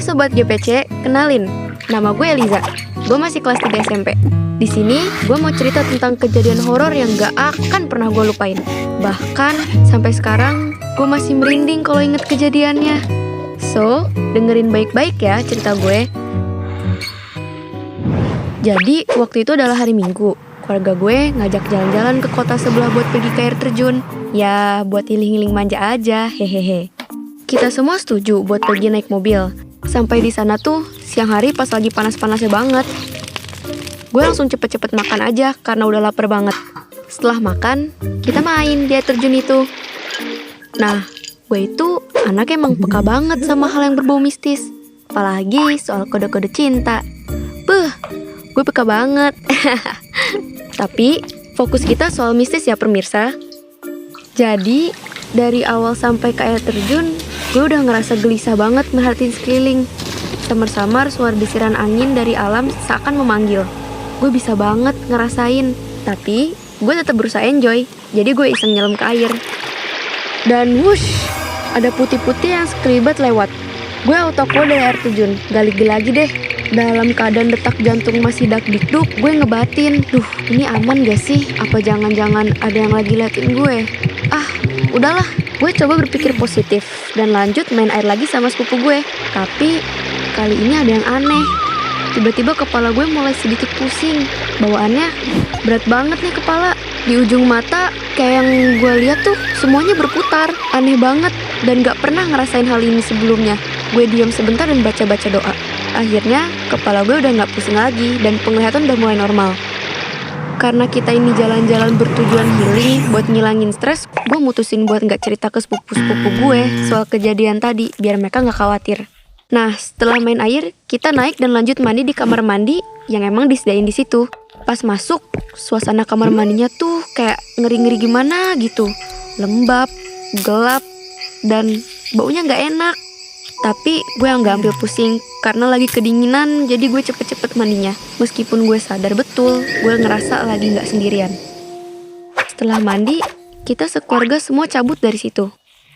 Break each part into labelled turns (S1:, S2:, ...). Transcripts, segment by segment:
S1: Hai Sobat GPC, kenalin, nama gue Eliza. Gue masih kelas 3 SMP. Di sini gue mau cerita tentang kejadian horor yang gak akan pernah gue lupain. Bahkan sampai sekarang gue masih merinding kalau inget kejadiannya. So, dengerin baik-baik ya cerita gue. Jadi waktu itu adalah hari Minggu. Keluarga gue ngajak jalan-jalan ke kota sebelah buat pergi ke air terjun. Ya buat healing-healing manja aja, hehehe. Kita semua setuju buat pergi naik mobil. Sampai di sana tuh siang hari pas lagi panas-panasnya banget. Gue langsung cepet-cepet makan aja karena udah lapar banget. Setelah makan, kita main di air terjun itu. Nah, gue itu anak emang peka banget sama hal yang berbau mistis. Apalagi soal kode-kode cinta. Gue peka banget. Tapi fokus kita soal mistis ya pemirsa. Jadi dari awal sampai ke air terjun, gue udah ngerasa gelisah banget merhatiin sekeliling. Samar-samar suara desiran angin dari alam seakan memanggil. Gue bisa banget ngerasain, tapi gue tetap berusaha enjoy. Jadi gue iseng nyelam ke air. Dan wush, ada putih-putih yang sekelibat lewat. Gue auto keluar dari air terjun, gak lagi deh. Dalam keadaan detak jantung masih dak-dikduk, gue ngebatin, duh ini aman gak sih? Apa jangan-jangan ada yang lagi liatin gue? Udahlah, gue coba berpikir positif dan lanjut main air lagi sama sepupu gue. Tapi kali ini ada yang aneh. Tiba-tiba kepala gue mulai sedikit pusing. Bawaannya berat banget nih kepala. Di ujung mata kayak yang gue lihat tuh semuanya berputar. Aneh banget dan gak pernah ngerasain hal ini sebelumnya. Gue diam sebentar dan baca-baca doa. Akhirnya kepala gue udah gak pusing lagi dan penglihatan udah mulai normal. Karena kita ini jalan-jalan bertujuan healing buat ngilangin stres, gue mutusin buat gak cerita ke sepupu-sepupu gue soal kejadian tadi, biar mereka gak khawatir. Nah, setelah main air, kita naik dan lanjut mandi di kamar mandi yang emang disediain di situ. Pas masuk, suasana kamar mandinya tuh kayak ngeri-ngeri gimana gitu. Lembab, gelap, dan baunya gak enak. Tapi gue yang gak ambil pusing karena lagi kedinginan, jadi gue cepet-cepet mandinya. Meskipun gue sadar betul, gue ngerasa lagi gak sendirian. Setelah mandi, kita sekeluarga semua cabut dari situ.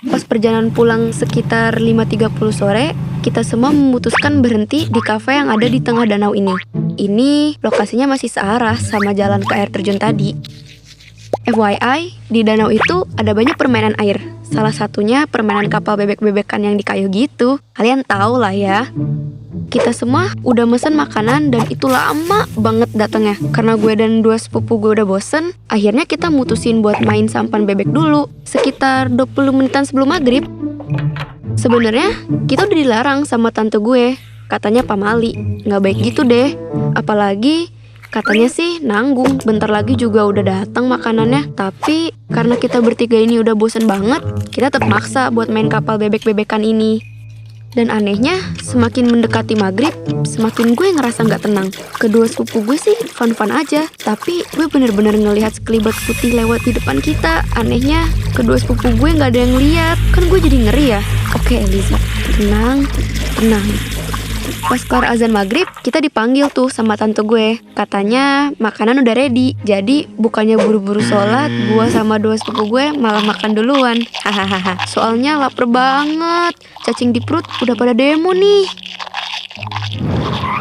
S1: Pas perjalanan pulang sekitar 5.30 sore, kita semua memutuskan berhenti di kafe yang ada di tengah danau ini. Ini lokasinya masih searah sama jalan ke air terjun tadi. FYI, di danau itu ada banyak permainan air. Salah satunya permainan kapal bebek-bebekan yang di kayu gitu. Kalian tahu lah ya. Kita semua udah mesen makanan dan itu lama banget datangnya. Karena gue dan dua sepupu gue udah bosen, akhirnya kita mutusin buat main sampan bebek dulu. Sekitar 20 menitan sebelum maghrib. Sebenarnya kita udah dilarang sama tante gue. Katanya pamali, nggak baik gitu deh. Apalagi katanya sih nanggung, bentar lagi juga udah datang makanannya. Tapi karena kita bertiga ini udah bosen banget, kita tetap maksa buat main kapal bebek-bebekan ini. Dan anehnya, semakin mendekati maghrib, semakin gue ngerasa gak tenang. Kedua sepupu gue sih fun-fun aja, tapi gue bener-bener ngelihat sekelibat putih lewat di depan kita. Anehnya, kedua sepupu gue gak ada yang lihat. Kan gue jadi ngeri ya. Oke Eliza, tenang. Pas kelar azan maghrib, kita dipanggil tuh sama tante gue. Katanya makanan udah ready. Jadi bukannya buru-buru sholat, gue sama dua sepupu gue malah makan duluan. Hahaha. Soalnya lapar banget. Cacing di perut udah pada demo nih.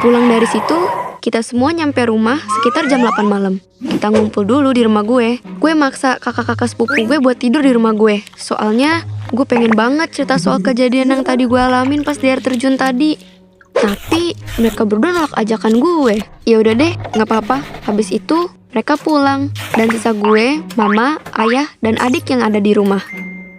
S1: Pulang dari situ, kita semua nyampe rumah sekitar jam 8 malam. Kita ngumpul dulu di rumah gue. Gue maksa kakak-kakak sepupu gue buat tidur di rumah gue. Soalnya gue pengen banget cerita soal kejadian yang tadi gue alamin pas di air terjun tadi. Tapi mereka berdua nolak ajakan gue. Ya udah deh, nggak apa-apa. Habis itu mereka pulang dan sisa gue, mama, ayah, dan adik yang ada di rumah.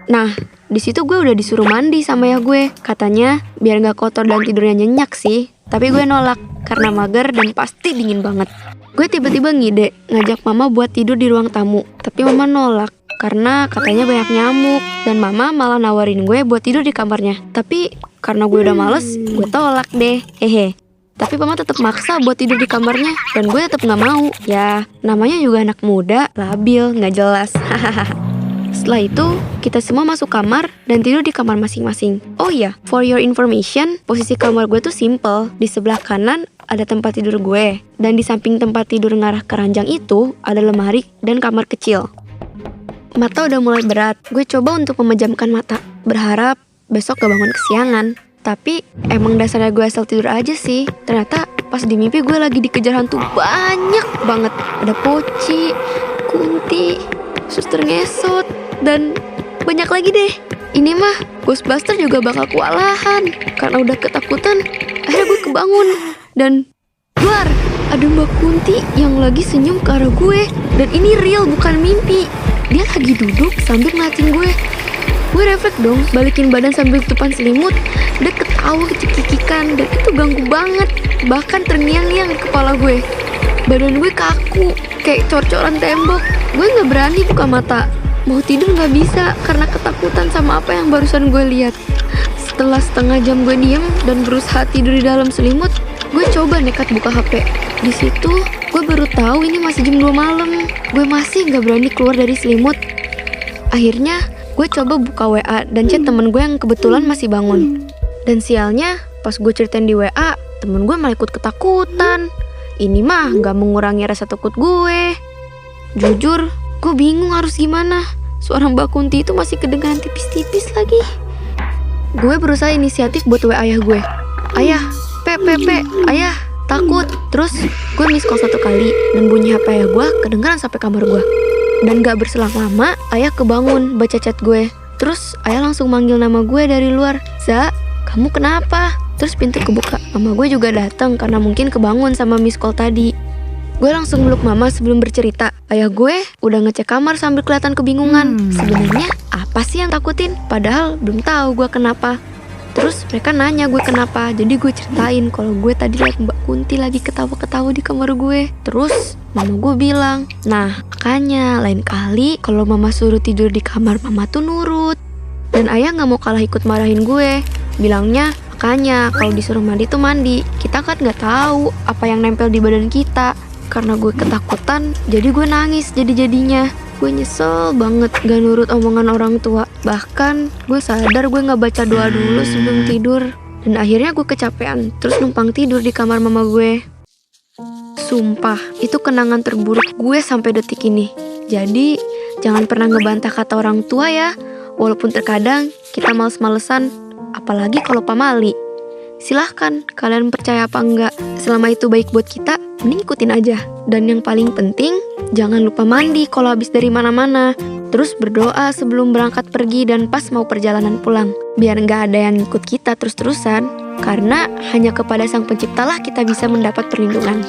S1: Nah, di situ gue udah disuruh mandi sama ayah gue. Katanya biar nggak kotor dan tidurnya nyenyak sih. Tapi gue nolak karena mager dan pasti dingin banget. Gue tiba-tiba ngide ngajak mama buat tidur di ruang tamu. Tapi mama nolak karena katanya banyak nyamuk. Dan mama malah nawarin gue buat tidur di kamarnya. Tapi karena gue udah males, gue tolak deh. Tapi mama tetap maksa buat tidur di kamarnya. Dan gue tetap gak mau. Ya, namanya juga anak muda, labil, gak jelas. Setelah itu, kita semua masuk kamar dan tidur di kamar masing-masing. Oh iya, for your information, posisi kamar gue tuh simple. Di sebelah kanan ada tempat tidur gue. Dan di samping tempat tidur ngarah ke ranjang itu, ada lemari dan kamar kecil. Mata udah mulai berat. Gue coba untuk memejamkan mata, berharap besok gak bangun kesiangan. Tapi emang dasarnya gue asal tidur aja sih. Ternyata pas di mimpi gue lagi dikejar hantu banyak banget. Ada Poci, Kunti, Suster Ngesot, dan banyak lagi deh. Ini mah Ghostbuster juga bakal kewalahan. Karena udah ketakutan, akhirnya gue kebangun. Dan luar, ada Mbak Kunti yang lagi senyum ke arah gue. Dan ini real, bukan mimpi. Dia lagi duduk sambil ngeliatin gue. Gue refleks dong, balikin badan sambil tutupan selimut. Dia ketawa cekikikan dan itu ganggu banget. Bahkan terngiang-ngiang di kepala gue. Badan gue kaku, kayak cor-coran tembok. Gue gak berani buka mata. Mau tidur gak bisa karena ketakutan sama apa yang barusan gue lihat. Setelah setengah jam gue diem dan berusaha tidur di dalam selimut, gue coba nekat buka HP. Di situ gue baru tahu ini masih jam 2 malam. Gue masih gak berani keluar dari selimut. Akhirnya gue coba buka WA dan chat temen gue yang kebetulan masih bangun. Dan sialnya pas gue ceritain di WA, temen gue malah ikut ketakutan. Ini mah gak mengurangi rasa takut gue. Jujur, gue bingung harus gimana. Suara Mbak Kunti itu masih kedengaran tipis-tipis lagi. Gue berusaha inisiatif buat WA ayah gue. Ayah, ayah, takut. Terus gue miss call 1 kali dan bunyi HP ayah gue kedengaran sampai kamar gue. Dan gak berselang lama, ayah kebangun baca chat gue. Terus ayah langsung manggil nama gue dari luar. Za, kamu kenapa? Terus pintu kebuka. Mama gue juga datang karena mungkin kebangun sama miss call tadi. Gue langsung meluk mama sebelum bercerita. Ayah gue udah ngecek kamar sambil kelihatan kebingungan. Sebenarnya apa sih yang takutin? Padahal belum tahu gue kenapa. Terus mereka nanya gue kenapa. Jadi gue ceritain kalau gue tadi liat Mbak Kunti lagi ketawa-ketawa di kamar gue. Terus mama gue bilang, nah makanya lain kali kalau mama suruh tidur di kamar mama tuh nurut. Dan ayah gak mau kalah ikut marahin gue. Bilangnya makanya kalau disuruh mandi tuh mandi. Kita kan gak tahu apa yang nempel di badan kita. Karena gue ketakutan, jadi gue nangis jadi-jadinya. Gue nyesel banget gak nurut omongan orang tua. Bahkan gue sadar gue gak baca doa dulu sebelum tidur. Dan akhirnya gue kecapean, terus numpang tidur di kamar mama gue. Sumpah, itu kenangan terburuk gue sampai detik ini. Jadi, jangan pernah ngebantah kata orang tua ya. Walaupun terkadang kita males-malesan, apalagi kalau pamali. Silahkan kalian percaya apa enggak. Selama itu baik buat kita, mending ikutin aja. Dan yang paling penting, jangan lupa mandi kalau habis dari mana-mana. Terus berdoa sebelum berangkat pergi dan pas mau perjalanan pulang. Biar nggak ada yang ikut kita terus-terusan. Karena hanya kepada Sang Penciptalah kita bisa mendapat perlindungan.